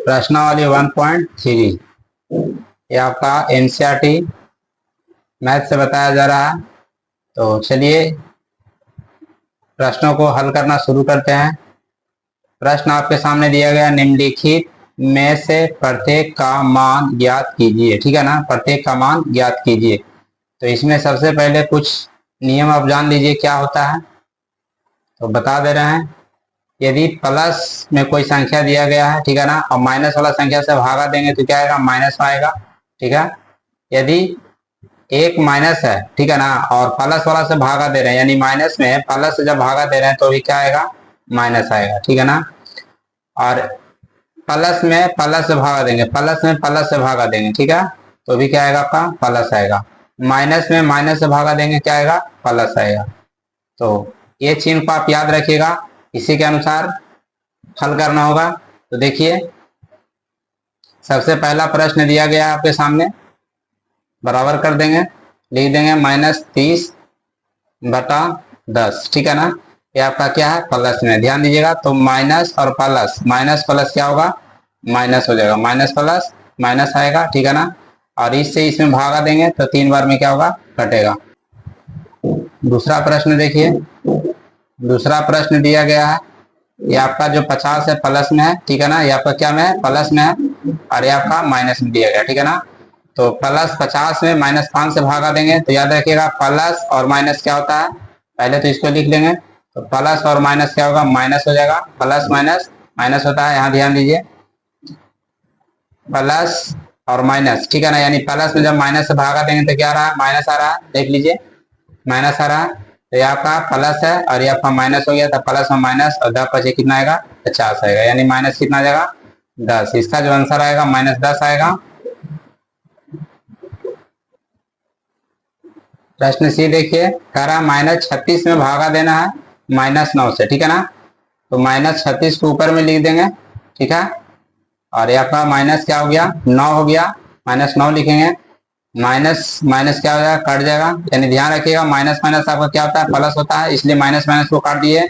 प्रश्नावली 1.3 ये आपका एनसीईआरटी मैथ से बताया जा रहा है। तो चलिए प्रश्नों को हल करना शुरू करते हैं। प्रश्न आपके सामने दिया गया, निम्नलिखित में से प्रत्येक का मान ज्ञात कीजिए। ठीक है ना, प्रत्येक का मान ज्ञात कीजिए। तो इसमें सबसे पहले कुछ नियम आप जान लीजिए क्या होता है। तो बता दे रहे हैं, यदि प्लस में कोई संख्या दिया गया है, ठीक है ना, और माइनस वाला संख्या से भागा देंगे तो क्या आएगा, माइनस आएगा। ठीक है, यदि एक माइनस है, ठीक है ना, और प्लस वाला से भागा दे रहे हैं, यानी माइनस में है, प्लस से जब भागा दे रहे हैं तो भी क्या आएगा, माइनस आएगा। ठीक है ना, और प्लस में प्लस से भागा देंगे, प्लस में प्लस से भागा देंगे, ठीक है, तो भी क्या आएगा, आपका प्लस आएगा। माइनस में माइनस से भागा देंगे, क्या आएगा, प्लस आएगा। तो ये चिन्ह को आप याद रखिएगा, इसी के अनुसार हल करना होगा। तो देखिए सबसे पहला प्रश्न दिया गया है आपके सामने, बराबर कर देंगे, लिख देंगे -30/10। ठीक है ना, ये आपका क्या है, प्लस में। ध्यान दीजिएगा, तो माइनस और प्लस, माइनस प्लस क्या होगा, माइनस हो जाएगा, माइनस प्लस माइनस आएगा। ठीक है ना, और इससे इसमें भागा देंगे तो 3 बार में क्या होगा, कटेगा। दूसरा प्रश्न देखिए, दूसरा प्रश्न दिया गया है, ये आपका जो 50 है प्लस में है, ठीक है ना, ये आपका क्या में है, प्लस में है, और ये आपका माइनस में दिया गया। ठीक है ना, तो प्लस 50 में -5 से भागा देंगे तो याद रखिएगा प्लस और माइनस क्या होता है, पहले तो इसको लिख लेंगे। तो प्लस और माइनस क्या होगा, माइनस हो जाएगा, प्लस माइनस माइनस होता है, यहाँ ध्यान दीजिए, प्लस और माइनस। ठीक है ना, यानी प्लस में जब माइनस से भागा देंगे तो क्या आ रहा है, माइनस आ रहा है, देख लीजिए माइनस आ रहा है। तो ये आपका प्लस है और ये आपका माइनस हो गया, तो प्लस और माइनस और 10 बचे कितना आएगा, 50 आएगा, यानी माइनस कितना आ जाएगा, 10। इसका जो आंसर आएगा -10 आएगा। प्रश्न सी देखिए, कह रहा -36 में भागा देना है -9 से। ठीक है ना, तो -36 को ऊपर में लिख देंगे, ठीक है, और ये आपका माइनस क्या हो गया, 9 हो गया, -9 लिखेंगे, माइनस माइनस क्या हो जाएगा, कट जाएगा। यानी ध्यान रखिएगा, माइनस माइनस आपका क्या होता है, प्लस होता है, इसलिए माइनस माइनस को काट दिए,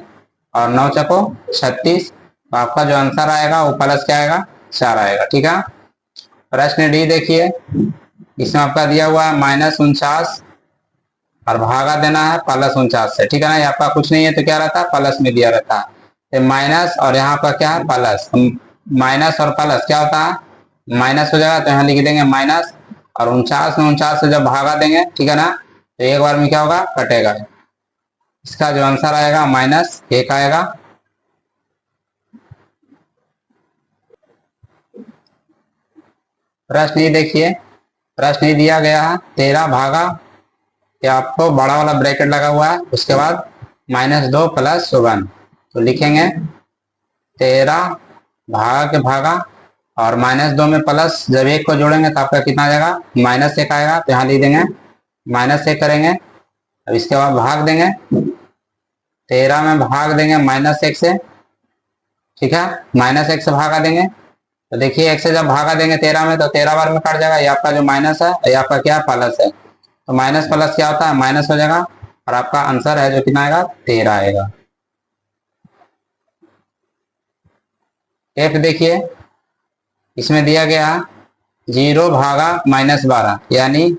और 9 चको 36, तो आपका जो आंसर आएगा वो प्लस क्या आएगा, 4 आएगा। ठीक है, प्रश्न डी देखिए, इसमें आपका दिया हुआ है -49 और भागा देना है +49 से। ठीक है ना, यहाँ आपका कुछ नहीं है तो क्या रहता है, प्लस में दिया रहता है, तो माइनस और यहाँ पर क्या है, प्लस, माइनस और प्लस क्या होता है, माइनस हो जाएगा, तो यहाँ लिख देंगे माइनस, और 49 में 49 से जब भागा देंगे, ठीक है ना, तो एक बार में क्या होगा, कटेगा। इसका जो आंसर आएगा -1 आएगा। प्रश्न ये देखिए, प्रश्न ये दिया गया है 13 भागा, या आपको बड़ा वाला ब्रैकेट लगा हुआ है, उसके बाद -2 + 1, तो लिखेंगे 13 भागा के भागा, और -2 में प्लस, जब 1 को जोड़ेंगे तो आपका कितना आ जाएगा, -1 आएगा, तो यहाँ लिख देंगे -1 करेंगे। अब इसके बाद भाग देंगे, 13 में भाग देंगे -1 से, ठीक है, -1 से भागा देंगे, तो देखिए 1 से जब भागा देंगे 13 में, तो 13 बार में कट जाएगा, ये आपका जो माइनस है, ये आपका क्या प्लस है, तो माइनस प्लस क्या होता है, माइनस हो जाएगा, और आपका आंसर है जो कितना आएगा, 13 आएगा। एफ देखिए, इसमें दिया गया 0 भागा -12, यानी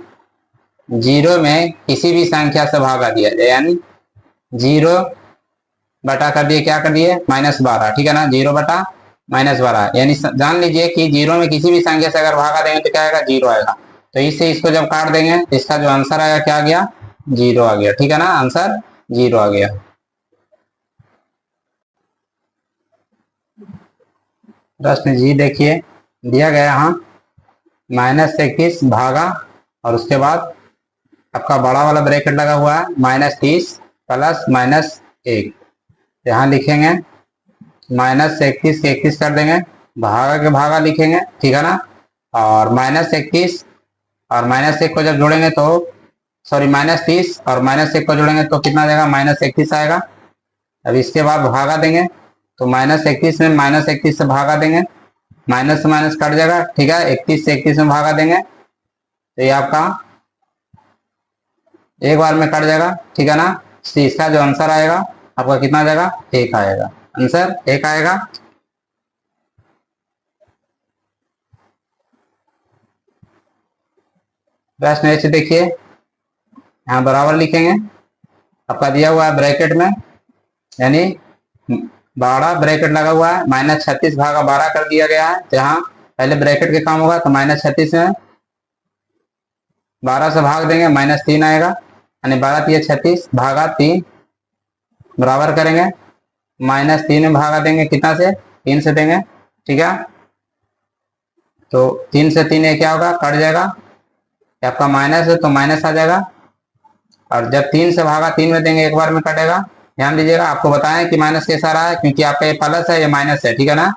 0 में किसी भी संख्या से भागा दिया जाए, यानी 0 बटा कर दिए, क्या कर दिए, -12। ठीक है ना, 0 बटा -12, यानी जान लीजिए कि 0 में किसी भी संख्या से अगर भागा देंगे तो क्या आएगा, 0 आएगा। तो इससे इसको जब काट देंगे तो इसका जो आंसर आएगा क्या आ गया, 0 आ गया। ठीक है ना, आंसर 0 आ गया। प्रश्न जी देखिए, दिया गया यहाँ -21 भागा, और उसके बाद आपका बड़ा वाला ब्रैकेट लगा हुआ है, -30 + -1, यहाँ लिखेंगे -31 के 31 कर देंगे, भागा के भागा लिखेंगे, ठीक है ना, और -31 और -1 को जब जोड़ेंगे तो, सॉरी, -30 और -1 को जोड़ेंगे तो कितना आ जाएगा, -31 आएगा। अब इसके बाद भागा देंगे, तो -31 में -31 से भागा देंगे, माइनस से माइनस कट जाएगा, ठीक है, 31 से 31 में भागा देंगे, तो ये आपका एक बार में कट जाएगा। ठीक है ना, तो इसका जो आंसर आएगा आपका कितना आ जाएगा, 1 आएगा, आंसर 1 आएगा। प्रश्न ऐसे देखिए, यहाँ बराबर लिखेंगे, आपका दिया हुआ है ब्रैकेट में, यानी 12 ब्रैकेट लगा हुआ है, -36 भागा 12 कर दिया गया है। तो यहाँ पहले ब्रैकेट के काम होगा, तो -36 में 12 से भाग देंगे, -3 आएगा, यानी 12 3 36 भागा 3 बराबर करेंगे, -3 में भागा देंगे कितना से, 3 से देंगे, ठीक है। तो 3 से 3 ये क्या होगा, कट जाएगा, आपका माइनस है तो माइनस आ जाएगा, और जब 3 से भागा 3 में देंगे एक बार में कटेगा। ध्यान दीजिएगा, आपको बताएं कि माइनस कैसा रहा है, क्योंकि आपका ये प्लस है ये माइनस है, ठीक है ना।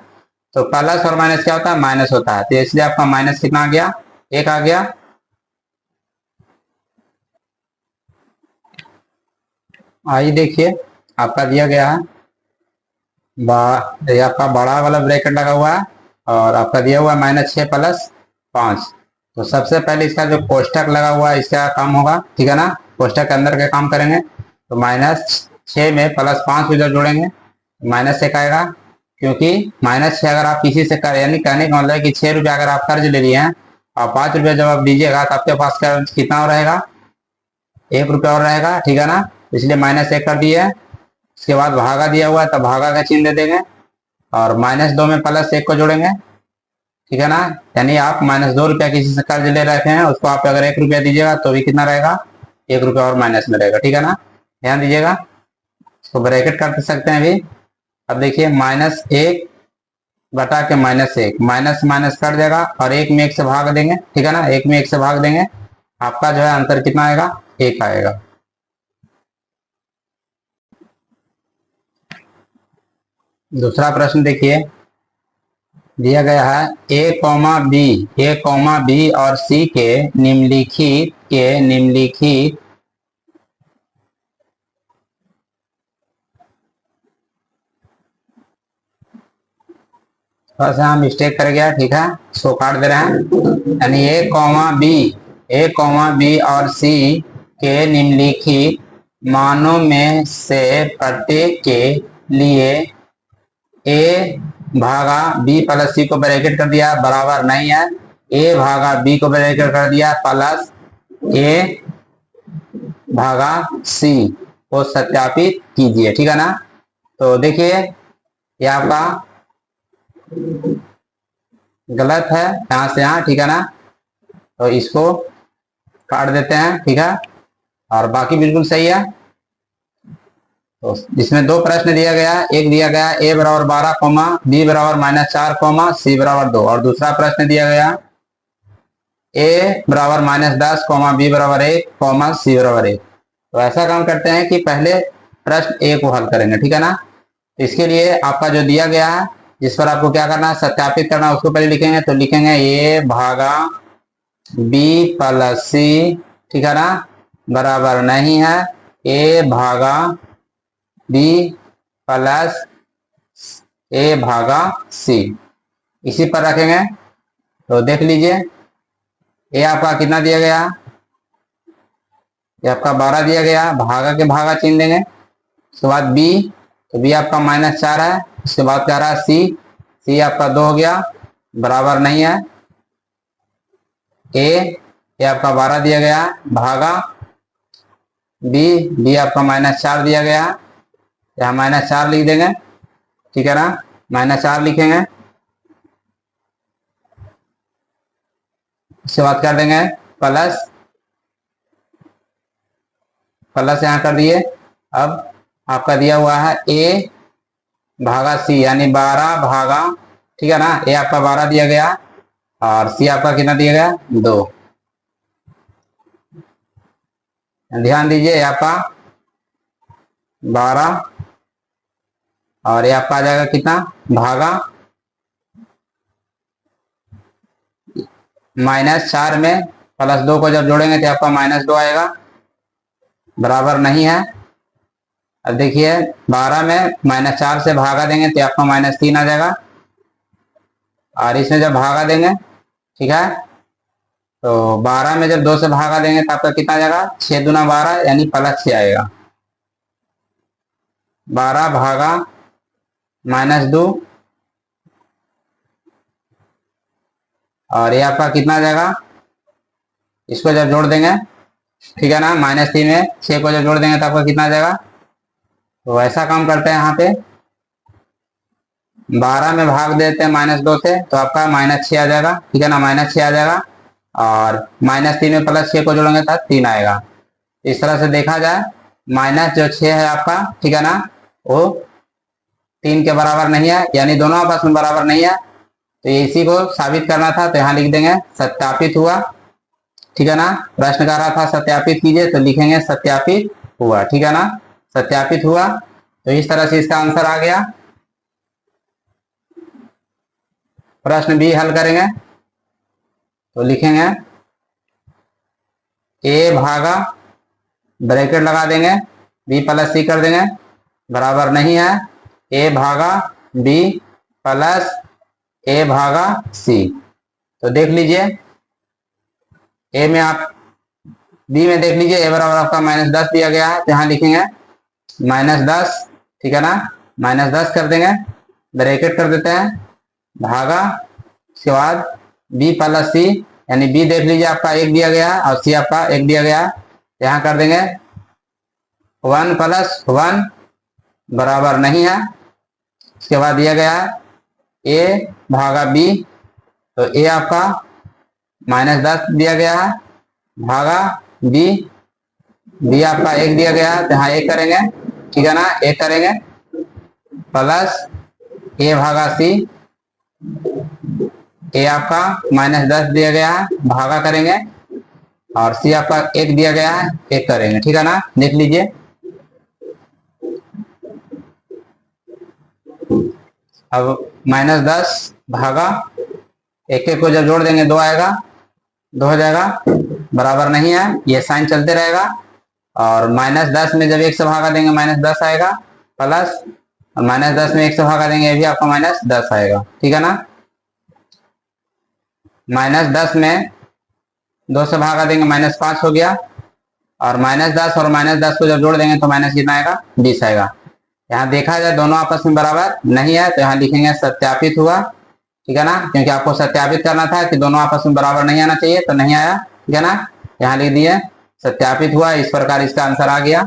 तो प्लस और माइनस क्या होता है, माइनस होता है, तो इसलिए आपका माइनस कितना आ गया, 1 आ गया। आइए देखिए, आपका दिया गया है ये आपका बड़ा वाला ब्रैकेट लगा हुआ है, और आपका दिया हुआ है -6 + 5। तो सबसे पहले इसका जो कोष्टक लगा हुआ है इसका काम होगा, ठीक है ना, कोष्टक के अंदर का काम करेंगे। तो -6 में +5 को जब जोड़ेंगे -1 आएगा, क्योंकि -6 अगर आप किसी से कर, यानी कहने का मतलब है कि 6 रुपये अगर आप कर्ज ले लिए हैं और 5 रुपये जब आप दीजिएगा तो आपके पास कितना और रहेगा, 1 रुपया और रहेगा, ठीक है ना। इसलिए -1 कर दिए। उसके बाद भागा दिया हुआ है, तो भागा का चिन्ह दे देंगे, और -2 में +1 को जोड़ेंगे, ठीक है ना। यानी आप -2 रुपया किसी से कर्ज ले रखे हैं, उसको आप अगर 1 रुपया दीजिएगा तो भी कितना रहेगा, 1 रुपया और माइनस में रहेगा, ठीक है ना। ध्यान दीजिएगा, इसको ब्रैकेट कर सकते हैं अभी। अब देखिए, -1 बटा के -1, माइनस माइनस कट जाएगा, और 1 में 1 से भाग देंगे, ठीक है ना, 1 में 1 से भाग देंगे, आपका जो है अंतर कितना आएगा, 1 आएगा। दूसरा प्रश्न देखिए, दिया गया है ए, बी और सी के निम्नलिखित थोड़ा सा मिस्टेक कर गया, ठीक है, इसको काट दे रहे हैं, यानी ए, बी और सी के निम्नलिखित मानों में से प्रत्येक के लिए ए भागा बी + सी को ब्रैकेट कर दिया, बराबर नहीं है, ए भागा बी को ब्रैकेट कर दिया प्लस ए भागा सी को सत्यापित कीजिए, ठीक है ना। तो देखिए, ये आपका गलत है यहाँ से यहाँ, ठीक है ना, तो इसको काट देते हैं, ठीक है, और बाकी बिल्कुल सही है। तो इसमें 2 प्रश्न दिया गया है, एक दिया गया ए बराबर 12, बी बराबर -4, सी बराबर 2, और दूसरा प्रश्न दिया गया ए बराबर -10, बी बराबर 1, सी बराबर 1। तो ऐसा काम करते हैं कि पहले प्रश्न ए को हल करेंगे, ठीक है ना। इसके लिए आपका जो दिया गया है, जिस पर आपको क्या करना है, सत्यापित करना, उसको पहले लिखेंगे। तो लिखेंगे ए भागा बी + सी, ठीक है ना, बराबर नहीं है ए भागा बी + ए भागा सी, इसी पर रखेंगे। तो देख लीजिए, ए आपका कितना दिया गया, ये आपका 12 दिया गया, भागा के भागा चिन्ह देंगे। उसके बाद बी, तो बी आपका -4 है। उसके बाद क्या रहा, सी आपका 2 हो गया, बराबर नहीं है ए, ये आपका 12 दिया गया, भागा बी आपका -4 दिया गया, यहाँ -4 लिख देंगे, ठीक है ना, -4 लिखेंगे। उसके बाद कर देंगे प्लस यहाँ कर दिए। अब आपका दिया हुआ है ए भागा सी, यानी 12 भागा, ठीक है ना, ए आपका 12 दिया गया, और सी आपका कितना दिया गया, 2। ध्यान दीजिए, आपका 12, और ये आपका आ जाएगा कितना, भागा -4 में +2 को जब जोड़ेंगे तो आपका -2 आएगा, बराबर नहीं है। अब देखिए, 12 में -4 से भागा देंगे तो आपका -3 आ जाएगा, और इसमें जब भागा देंगे, ठीक है, तो 12 में जब 2 से भागा देंगे तो आपका कितना आ जाएगा, 6 दूना 12, यानी +6 आएगा, 12 भागा -2, और ये आपका कितना आ जाएगा, इसको जब जोड़ देंगे, ठीक है ना, -3 में 6 को जब जोड़ देंगे तो आपका कितना आ जाएगा। तो ऐसा काम करते हैं, यहाँ पे 12 में भाग देते हैं -2 से, तो आपका -6 आ जाएगा, ठीक है ना, -6 आ जाएगा। और -3 में +6 को जोड़ेंगे तो 3 आएगा। इस तरह से देखा जाए माइनस जो 6 है आपका, ठीक है ना, वो 3 के बराबर नहीं है, यानी दोनों आपस में बराबर नहीं है। तो इसी को साबित करना था, तो यहाँ लिख देंगे सत्यापित हुआ, ठीक है ना। प्रश्न कह रहा था सत्यापित कीजिए, तो लिखेंगे सत्यापित हुआ, ठीक है ना, सत्यापित हुआ। तो इस तरह से इसका आंसर आ गया। प्रश्न बी हल करेंगे, तो लिखेंगे ए भागा, ब्रैकेट लगा देंगे, बी प्लस सी कर देंगे, बराबर नहीं है ए भागा बी प्लस ए भागा सी। तो देख लीजिए ए में आप, बी में देख लीजिए ए बराबर आपका -10 दिया गया है, तो यहाँ लिखेंगे -10, ठीक है ना, -10 कर देंगे, ब्रैकेट कर देते हैं, भागा, उसके बाद बी प्लस सी, यानी बी देख लीजिए आपका 1 दिया गया है और सी आपका 1 दिया गया है। यहाँ कर देंगे 1 + 1 बराबर नहीं है। उसके बाद दिया गया है ए भागा बी, तो ए आपका -10 दिया गया है, भागा बी, बी आपका 1 दिया गया है, तो यहाँ 1 करेंगे, ठीक है ना, 1 करेंगे, प्लस ए भागा सी, ए आपका -10 दिया गया है, भागा करेंगे, और सी आपका 1 दिया गया है, 1 करेंगे, ठीक है ना। देख लीजिए अब -10 भागा 1 को जब जोड़ देंगे 2 आएगा, 2 हो जाएगा, बराबर नहीं है, ये साइन चलते रहेगा। और -10 में जब 1 से भागा देंगे -10 आएगा, प्लस -10 में 1 से भागा देंगे, ये भी आपका -10 आएगा, ठीक है ना। -10 में 2 से भागा देंगे -5 हो गया, और -10 और -10 को जब जोड़ देंगे तो माइनस कितना आएगा, 20 आएगा। यहाँ देखा जाए दोनों आपस में बराबर नहीं है, तो यहाँ लिखेंगे सत्यापित हुआ, ठीक है ना, क्योंकि आपको सत्यापित करना था कि दोनों आपस में बराबर नहीं आना चाहिए, तो नहीं आया, ठीक है ना। यहाँ लिख दिए सत्यापित हुआ, इस प्रकार इसका आंसर आ गया।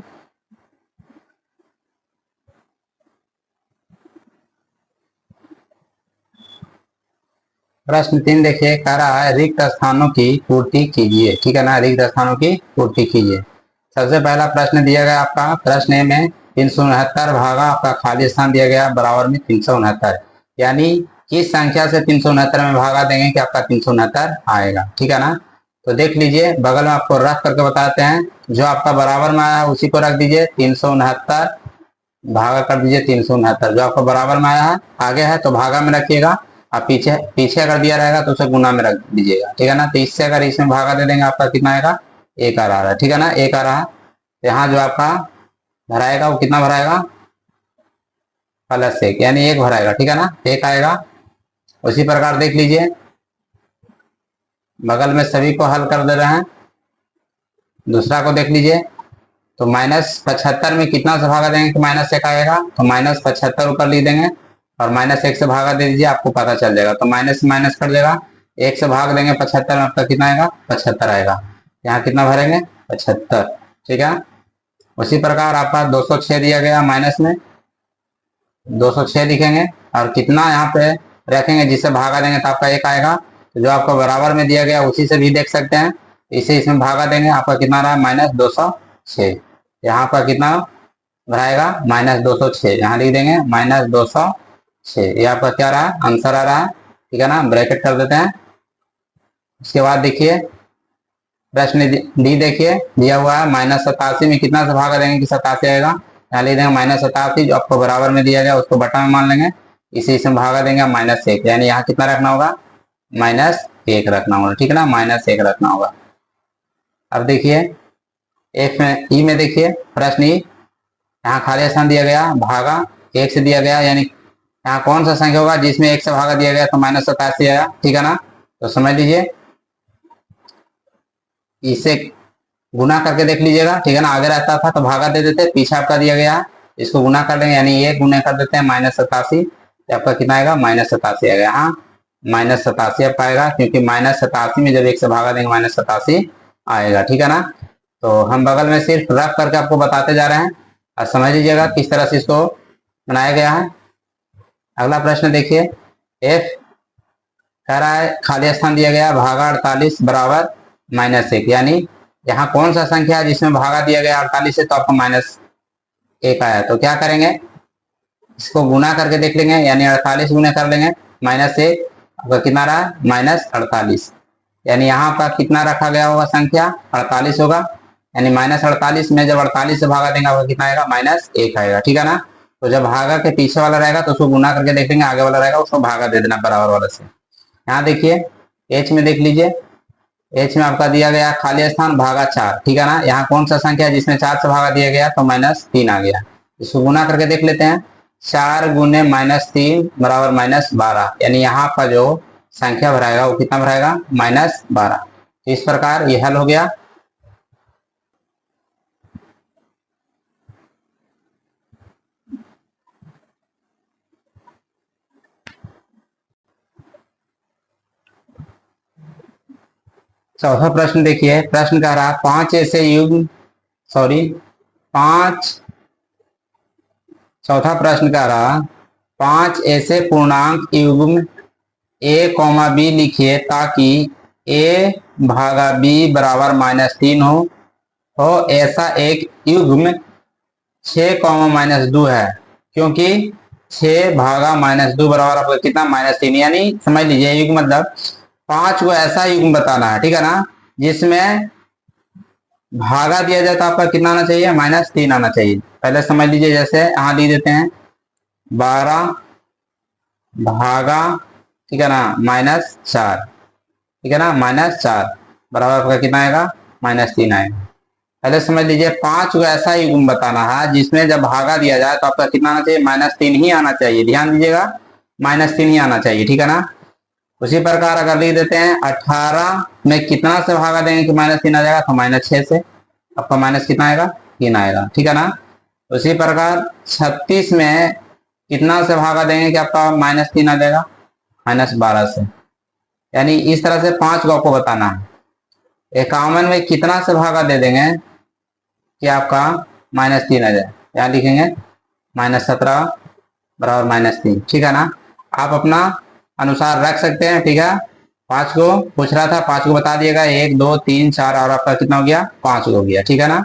प्रश्न 3 देखिए, कह रहा है रिक्त स्थानों की पूर्ति कीजिए, ठीक है ना, रिक्त स्थानों की पूर्ति कीजिए। सबसे पहला प्रश्न दिया गया आपका, प्रश्न ए में 369 भागा आपका खाली स्थान दिया गया बराबर में 369, यानी किस संख्या से 369 में भागा देंगे कि आपका 369 आएगा, ठीक है ना। तो देख लीजिए बगल में आपको रख करके बताते हैं, जो आपका बराबर में आया उसी को रख दीजिए, 369 भागा कर दीजिए 369, जो आपका बराबर में आया है आगे है तो भागा में रखिएगा, आप पीछे पीछे अगर दिया रहेगा तो उसे गुना में रख दीजिएगा, ठीक है ना। तो इससे अगर इसमें भागा दे देंगे आपका कितना आएगा, 1 आ रहा है, ठीक है ना, 1 आ रहा है। यहाँ जो आपका भराएगा वो कितना भराएगा, +1, यानी 1 भराएगा, ठीक है ना, 1 आएगा। उसी प्रकार देख लीजिए बगल में सभी को हल कर दे रहे हैं, दूसरा को देख लीजिए, तो -75 में कितना से भागा देंगे कि -1 आएगा, तो -75 ऊपर लिख देंगे और -1 से भागा दे दीजिए, आपको पता चल जाएगा। तो माइनस माइनस कर देगा, 1 से भाग देंगे 75 में, आपका कितना आएगा, 75 आएगा। यहाँ कितना भरेंगे, 75, ठीक है। उसी प्रकार आपका 206 दिया गया माइनस में, 206 लिखेंगे और कितना यहाँ पे रखेंगे, जिससे भागा देंगे तो आपका 1 आएगा। तो जो आपको बराबर में दिया गया उसी से भी देख सकते हैं, इसे इसमें भागा देंगे, आपका कितना रहा, -206। यहाँ पर कितना भराएगा, -206, यहाँ लिख देंगे -206, ये आपका क्या रहा, आंसर आ रहा है, ठीक है ना। ब्रैकेट कर देते हैं। उसके बाद देखिए प्रश्न डी देखिए, दिया हुआ है -87 में कितना से भागा देंगे कि 87 आएगा, यहाँ लिख देंगे -87, जो आपको बराबर में दिया गया उसको बटा में मान लेंगे, इसी इसमें भागा देंगे -1, यानी यहाँ कितना रखना होगा, -1 रखना होगा, ठीक है ना, -1 रखना होगा। अब देखिए एफ में ई में देखिए प्रश्न ई, यहाँ खाली स्थान दिया गया, भागा 1 से दिया गया, यानी यहाँ कौन सा संख्या होगा जिसमें 1 से भागा दिया गया, तो -87 आया, ठीक है ना। तो समझ लीजिए इसे गुना करके देख लीजिएगा, ठीक है ना, आगे रहता था तो भागा दे देते, पीछे आपका दिया गया इसको गुना कर देंगे, यानी 1 गुना कर देते हैं -87, तो आपका कितना आएगा, -87 आएगा। यहाँ -87 आपका आएगा, क्योंकि -87 में जब 1 से भागा देंगे -87, आएगा, ठीक है ना। तो हम बगल में सिर्फ रफ करके आपको बताते जा रहे हैं और समझ लीजिएगा किस तरह से इसको बनाया गया है। अगला प्रश्न देखिए, एफ कह रहा है खाली स्थान दिया गया भागा 48 बराबर -1, यानी यहाँ कौन सा संख्या है जिसमें भागा दिया गया 48 से, तो आपको -1 आया। तो क्या करेंगे, इसको गुना करके देख लेंगे, यानी 48 गुना कर लेंगे -1, आपका कितना रहा -48, यानी यहाँ पर कितना रखा गया होगा संख्या 48 होगा, यानी -48 में जब 48 से भागा देंगे आपका कितना आएगा -1 आएगा, ठीक है ना। तो जब भागा के पीछे वाला रहेगा तो उसको गुना करके देख लेंगे, आगे वाला रहेगा उसको भागा दे देना बराबर वाला से। यहाँ देखिए एच में देख लीजिए, एच में आपका दिया गया खाली स्थान भागा 4, ठीक है ना। यहाँ कौन सा संख्या है जिसमें 4 से भागा दिया गया, तो -3 आ गया। इसको गुना करके देख लेते हैं, 4 गुने -3 बराबर -12, यानी यहाँ का जो संख्या भराएगा वो कितना भराएगा -12। तो इस प्रकार ये हल हो गया। चौथा प्रश्न देखिए, प्रश्न कह रहा 5 ऐसे युग्म चौथा प्रश्न कह रहा 5 ऐसे पूर्णांक युग्म a, b लिखिए ताकि a भागा b बराबर -3 हो ऐसा एक युग्म 6, -2 है, क्योंकि 6 भागा -2 बराबर आपका कितना -3, यानी समझ लीजिए युग्म मतलब 5 को ऐसा युग्म बताना है, ठीक है ना, जिसमें भागा दिया जाए तो आपका कितना आना चाहिए -3 आना चाहिए। पहले समझ लीजिए, जैसे यहाँ दी देते हैं 12 भागा, ठीक है ना -4, ठीक है ना -4 बराबर आपका कितना आएगा -3 आएगा। पहले समझ लीजिए 5 को ऐसा युग्म बताना है जिसमें जब भागा दिया जाए तो आपका कितना आना चाहिए -3 ही आना चाहिए, ध्यान दीजिएगा -3 ही आना चाहिए, ठीक है ना। उसी प्रकार अगर लिख देते हैं 18 में कितना से भागा देंगे कि -3 आ जाएगा, तो -6 से आपका माइनस कितना आएगा 3 आएगा, ठीक है ना। उसी प्रकार 36 में कितना से भागा देंगे कि आपका -3 आ जाएगा -12 से, यानी इस तरह से 5 को आपको बताना है। 51 में कितना से भागा दे देंगे कि आपका -3 आ जाए, यहाँ लिखेंगे -17 बराबर -3, ठीक है ना। आप अपना अनुसार रख सकते हैं, ठीक है। 5 को पूछ रहा था, 5 को बता दिएगा, 1 2 3 4 और आपका कितना हो गया 5 हो गया, ठीक है ना।